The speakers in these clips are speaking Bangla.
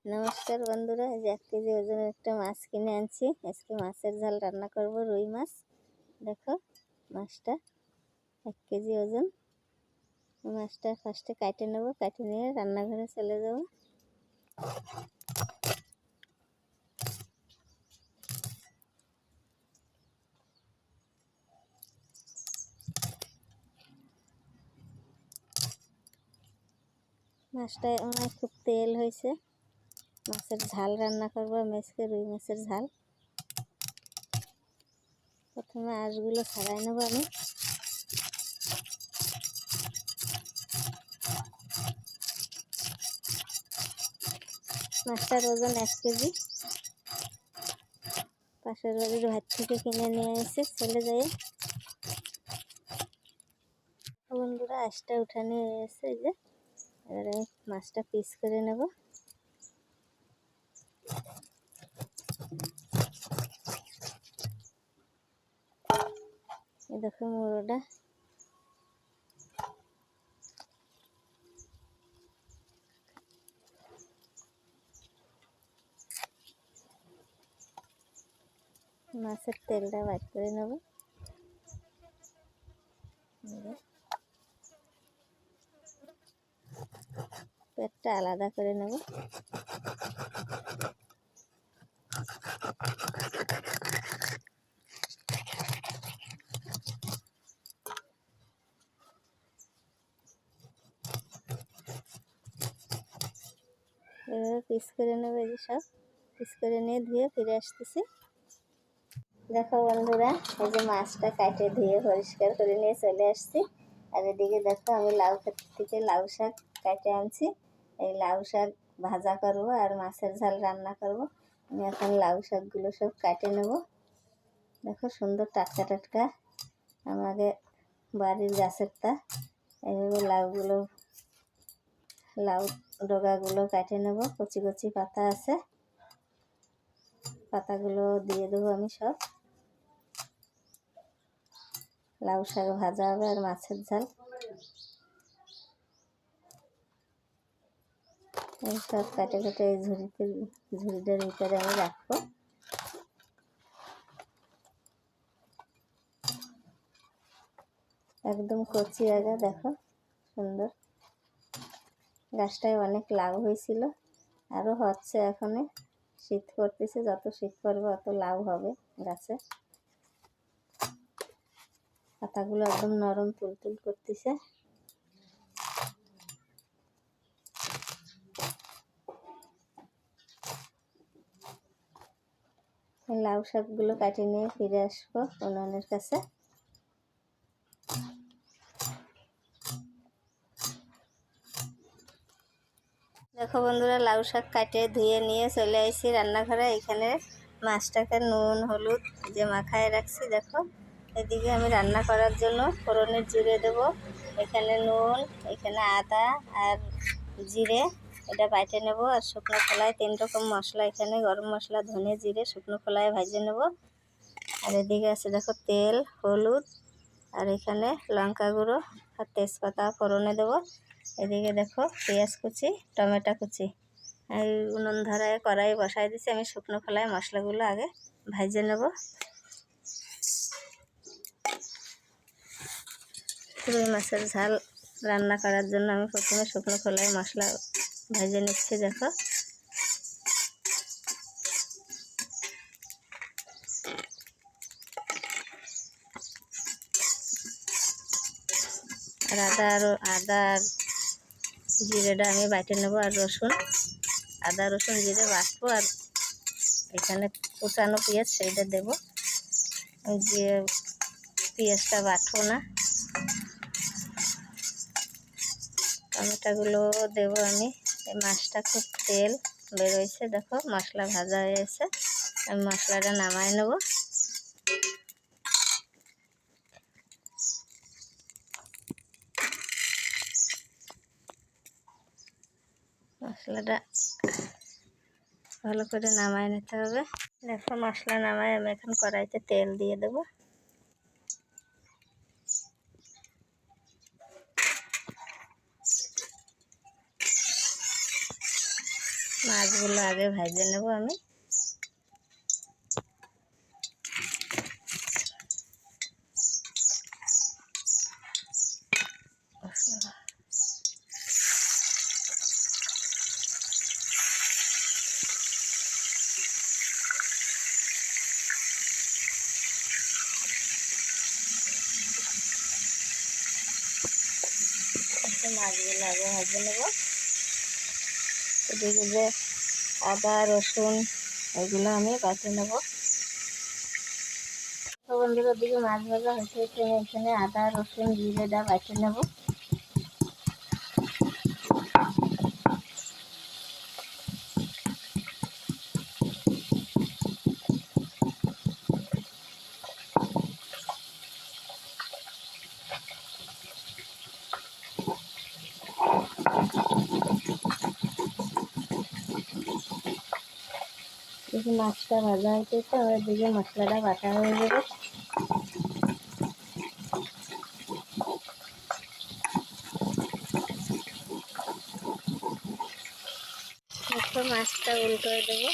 নমস্কার বন্ধুরা, এই যে 1 কেজি ওজনের একটা মাছ কিনে আনছি। আজকে মাছের ঝাল রান্না করব, রুই মাছ। দেখো মাছটা 1 কেজি ওজন। মাছটা ফার্স্টে কাটে নেব, কাটে নিয়ে রান্নাঘরে চলে যাব। মাছটায় অনেক খুব তেল হয়েছে। মাছের ঝাল রান্না করব আমি আজকে, রুই মাছের ঝাল। প্রথমে আঁশগুলো ছাড়াই নেব আমি। মাছটার ওজন 1 কেজি। পাশের বাড়ির ভাত থেকে কিনে নিয়ে এসে চলে যায়। বন্ধুরা, আঁশটা উঠে নিয়ে এসে এই যে এবারে আমি মাছটা পিস করে নেব। এই দেখো মুড়োটা। মাছের তেলটা বাইর করে নেব। পেটটা আলাদা করে নেব। এভাবে পিস করে নেব। এই যে সব পিস করে নিয়ে ধুয়ে ফিরে আসতেছি। দেখো বন্ধুরা, এই যে মাছটা কাটে ধুয়ে পরিষ্কার করে নিয়ে চলে আসছি। আর এদিকে দেখো আমি লাউ ক্ষেত থেকে লাউ শাক কাটে আনছি। এই লাউ শাক ভাজা করব আর মাছের ঝাল রান্না করব। আমি এখন লাউ শাকগুলো সব কাটে নেব। দেখো সুন্দর টাটকা টাটকা আমাদের বাড়ির গাছের তা। এইভাবে লাউ ডগাগুলো কাটে নেব। কচি কচি পাতা আছে, পাতাগুলো দিয়ে দেবো আমি সব। লাউ শাক ভাজা হবে আর মাছের ঝাল। এই সব কাটে কেটে এই ঝুড়িটার ভিতরে আমি রাখবো। একদম কচি আগা, দেখো সুন্দর। গাছটায় অনেক লাউ হয়েছিল, আরও হচ্ছে। এখনে শীত পড়তেছে, যত শীত পড়বে অত লাউ হবে গাছে। পাতাগুলো একদম নরম তুলতুল করতেছে। লাউ শাকগুলো কাটে নিয়ে ফিরে আসবো উনুনের কাছে। দেখো বন্ধুরা, লাউ শাক কাটে ধুয়ে নিয়ে চলে আসছি রান্নাঘরে। এখানে মাছটাকে নুন হলুদ যে মাখায় রাখছি। দেখো এদিকে আমি রান্না করার জন্য ফোড়নের জিরে দেবো। এখানে নুন, এখানে আদা আর জিরে, এটা বাইটে নেব। আর শুকনো খোলায় 3 রকম মশলা, এখানে গরম মশলা, ধনে, জিরে শুকনো খোলায় ভেজে নেব। আর এদিকে আছে দেখো তেল, হলুদ, আর এখানে লঙ্কা গুঁড়ো আর তেজপাতা ফোড়নে দেবো। এদিকে দেখো পেঁয়াজ কুচি, টমেটো কুচি। এই উনুন ধরায় কড়াই বসাই দিচ্ছি। আমি শুকনো খোলায় মশলাগুলো আগে ভেজে নেব। রুই মাছের ঝাল রান্না করার জন্য আমি প্রথমে শুকনো খোলায় মশলা ভেজে নিচ্ছি। দেখো আর আদা আর জিরেটা আমি বাটে নেব। আর রসুন, আদা রসুন জিরে বাটবো। আর এখানে কুচানো পেঁয়াজ সেইটা দেবো। যে পেঁয়াজটা বাটবো না। টমেটোগুলো দেবো আমি। এই মাছটা খুব তেল বেরোইছে, দেখো মশলা ভাজা হয়েছে। আমি মশলাটা নামাই নেব। মশলাটা ভালো করে নামাই নিতে হবে। দেখো মশলা নামাই আমি এখন কড়াইতে তেল দিয়ে দেবো। মাছগুলো আগে ভেজে নেব আমি। মাছগুলো আগে ভেজে নেব। এদিকে যে আদা রসুন এগুলো আমি বাটি নেব। তো বন্ধুরা, ওদিকে মাছ ভাজা হচ্ছে, এখানে আদা রসুন জিরেটা বাটি নেব। দেখি মাছটা ভাজা হইতেছে, আমার দিকে মশলাটা বাটা হয়ে যাবে। একটু মাছটা উল্টে দেবো।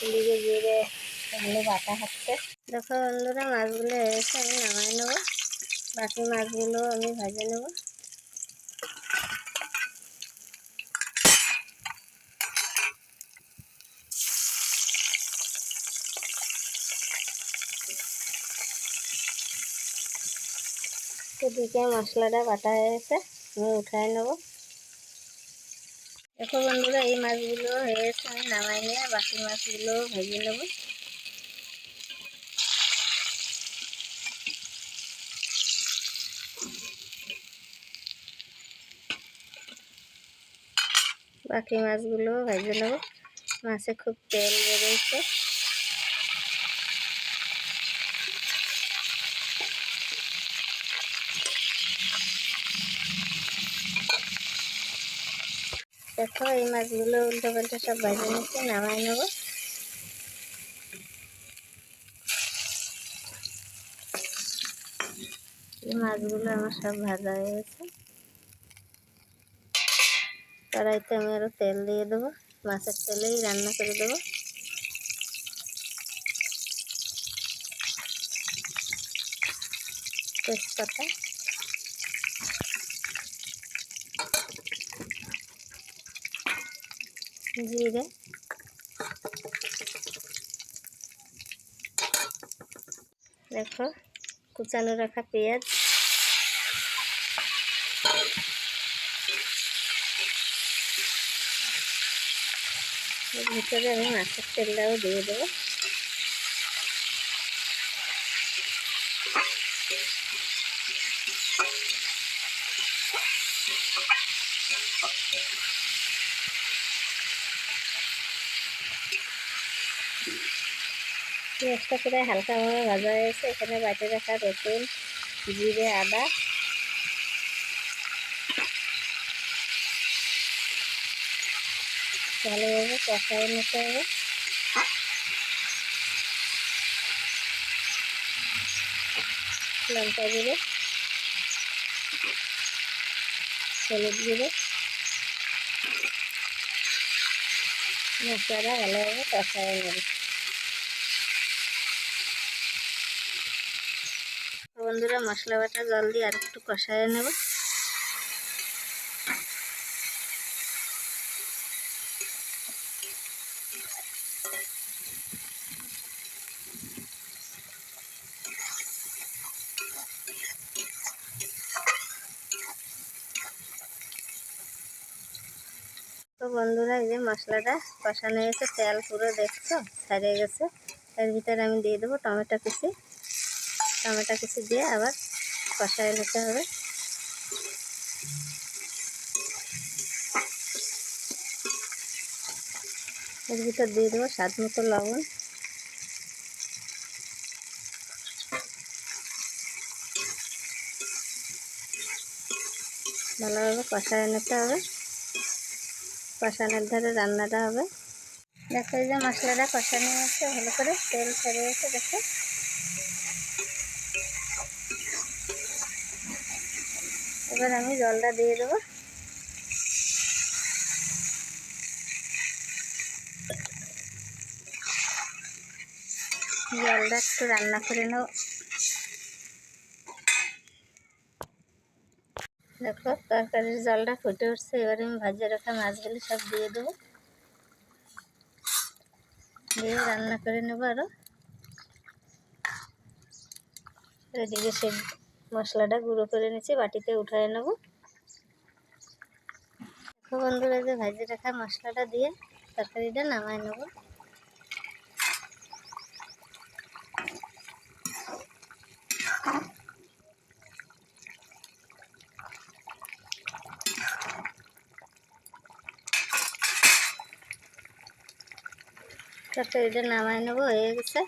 এদিকে জিরে এগুলো বাটা হচ্ছে। দেখো বন্ধুরা, মাছগুলো এসে আমি নামাই নেবো। বাকি মাছগুলো আমি ভেজে নেব। এদিকে মশলাটা বাটা হয়ে গেছে, আমি উঠাই নেব। দেখো বন্ধুরা, এই মাছগুলো হয়ে গেছে, আমি নামাই নিয়ে বাকি মাছগুলো ভেজে নেব। বাকি মাছগুলো ভেজে নেব। মাছে খুব তেল বেরোচ্ছে। দেখো এই মাছগুলো উল্টো পাল্টা সব ভেজে নিচ্ছি, নামাই নেব। এই মাছগুলো আমার সব ভাজা হয়ে গেছে। কড়াইতে আমি আরও তেল দিয়ে দেবো, মাছের তেলেই রান্না করে দেবো। তেজপাতা, জিরে, দেখো কুচানো রাখা পেঁয়াজ, এর ভিতরে আমি মাছের তেলটাও দিয়ে দেবো। পেঁয়াজটা প্রায় হালকাভাবে ভাজা হয়েছে। এখানে বাটি রাখা রসুন জিরে আদা ভালোভাবে কষায় নিতে হবে। লঙ্কা গুঁড়ো, হলুদ গুঁড়ো, মশলাটা ভালোভাবে কষায় নেবে। বন্ধুরা, মশলা বাটা জল দিয়ে আর একটু কষায় নেব। তো বন্ধুরা, এই যে মশলাটা কষানো হয়েছে, তেল পুরো দেখছো ছাড়িয়ে গেছে। এর ভিতরে আমি দিয়ে দেবো টমেটো কুচি। টমেটো কুচি দিয়ে আবার কষায় নিতে হবে। এর ভিতর দিয়ে দেবো স্বাদ মতো লবণ। ভালোভাবে কষায় নিতে হবে। কষানোর ধারে রান্নাটা হবে। দেখো এই যে মশলাটা কষানো আছে ভালো করে, তেল ছেড়ে গেছে দেখো। এবার আমি জলটা দিয়ে দেবো। জলটা একটু রান্না করে নেব। দেখো তরকারির জলটা ফুটে উঠছে, এবার আমি ভাজে রাখা মাছগুলি সব দিয়ে দেবো, দিয়ে রান্না করে নেবো আরও। এদিকে সে মশলাটা গুঁড়ো করে নিচ্ছি, বাটিতে উঠায় নেবো। দেখো বন্ধুরা, যে ভাজে রাখা মশলাটা দিয়ে তরকারিটা নামায় নেবো। তরকারিটা নামায় নেবো, হয়ে গেছে।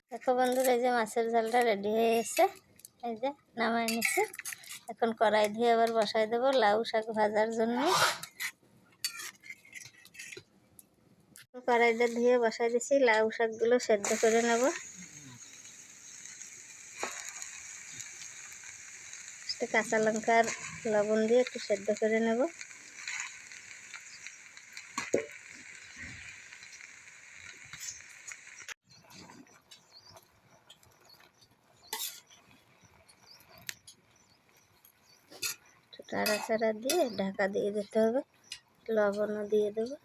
দেখো বন্ধুরা, এই যে মাছের ঝালটা রেডি হয়ে গেছে, এই যে নামায় নিচ্ছে। এখন কড়াই দিয়ে আবার বসাই দেবো লাউ শাক ভাজার জন্য। কড়াইটা ধুয়ে বসাই দিচ্ছি, লাউ শাকগুলো সেদ্ধ করে নেব। কাঁচা লঙ্কার লবণ দিয়ে একটু সেদ্ধ করে নেব। নাড়াচাড়া দিয়ে ঢাকা দিয়ে দিতে হবে, লবণও দিয়ে দেবো,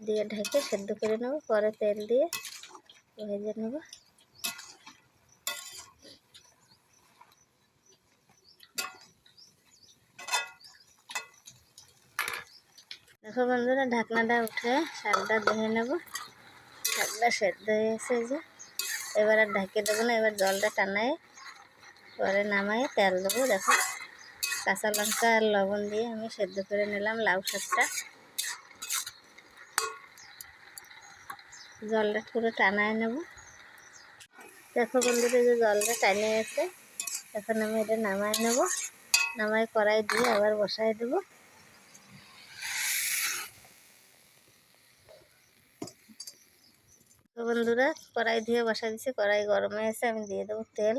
দিয়ে ঢেকে সেদ্ধ করে নেব। পরে তেল দিয়ে ভেজে নেব। দেখো বন্ধুরা, ঢাকনাটা উঠে শাকটা ধুয়ে নেব। শাকটা সেদ্ধ হয়ে গেছে যে, এবার আর ঢেকে দেবো না, এবার জলটা টানায় পরে নামায় তেল দেবো। দেখো কাঁচা লঙ্কা আর লবণ দিয়ে আমি সেদ্ধ করে নিলাম লাউ শাকটা। জলটা পুরো টানায় নেব। দেখো বন্ধুরা, যে জলটা টানে গেছে, এখন আমি এটা নামায় নেব। নামায় কড়াই দিয়ে আবার বসায় দেবো। তো বন্ধুরা, কড়াই দিয়ে বসাই দিচ্ছি, কড়াই গরম হয়ে গেছে, আমি দিয়ে দেবো তেল।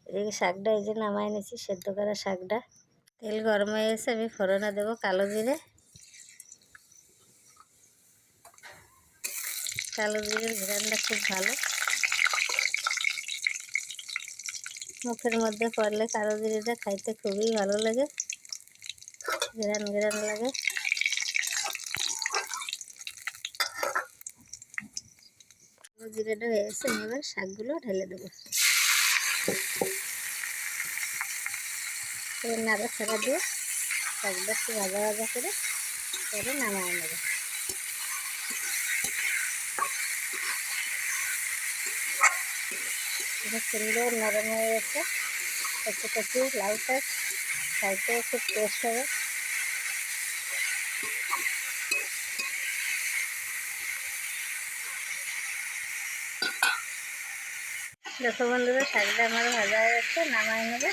এদিকে শাকটা এই যে নামায় নিয়েছি, সেদ্ধ করা শাকটা। তেল গরম হয়ে গেছে, আমি ফোড়নে দেবো কালো জিরে। কালো জিরের ঘ্রাণটা খুব ভালো, মুখের মধ্যে পড়লে কালো জিরেটা খাইতে খুবই ভালো লাগে, ঘ্রাণ ঘ্রাণ লাগে। কালো জিরেটা হয়ে গেছে, এবার শাকগুলো ঢেলে দেবো। নাড়াচাড়া দিয়ে শাকটা একটু ভাজা ভাজা করে পরে নামায় নেব। এটা সুন্দর নরম হয়ে গেছে, কচি কচি লাউ শাক, খাইতেও খুব টেস্ট হবে। দেখো বন্ধুরা, শাকটা আমার ভাজা হয়ে গেছে, নামায় নেবে।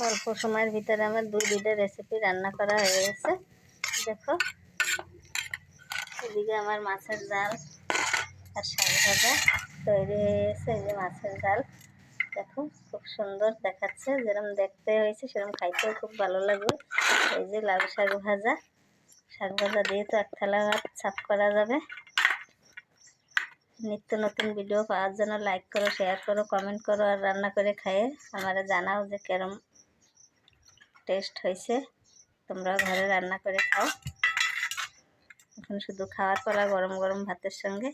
অল্প সময়ের ভিতরে আমার দুইটা রেসিপি রান্না করা হয়ে গেছে। দেখো এদিকে আমার মাছের জাল আর শাক ভাজা তৈরি হয়ে গেছে। এই যে মাছের জাল, দেখো খুব সুন্দর দেখাচ্ছে, যেরকম দেখতে হয়েছে সেরকম খাইতেও খুব ভালো লাগবে। এই যে লাউ শাক ভাজা, শাক ভাজা দিয়ে তো এক থালা ভাত সাফ করা যাবে। নিত্য নতুন ভিডিও পাওয়ার জন্য লাইক করো, শেয়ার করো, কমেন্ট করো, আর রান্না করে খাইয়ে আমারে জানাও যে কেরম টেস্ট হয়েছে। তোমরাও ঘরে রান্না করে খাও। এখন শুধু খাওয়ার পর গরম গরম ভাতের সঙ্গে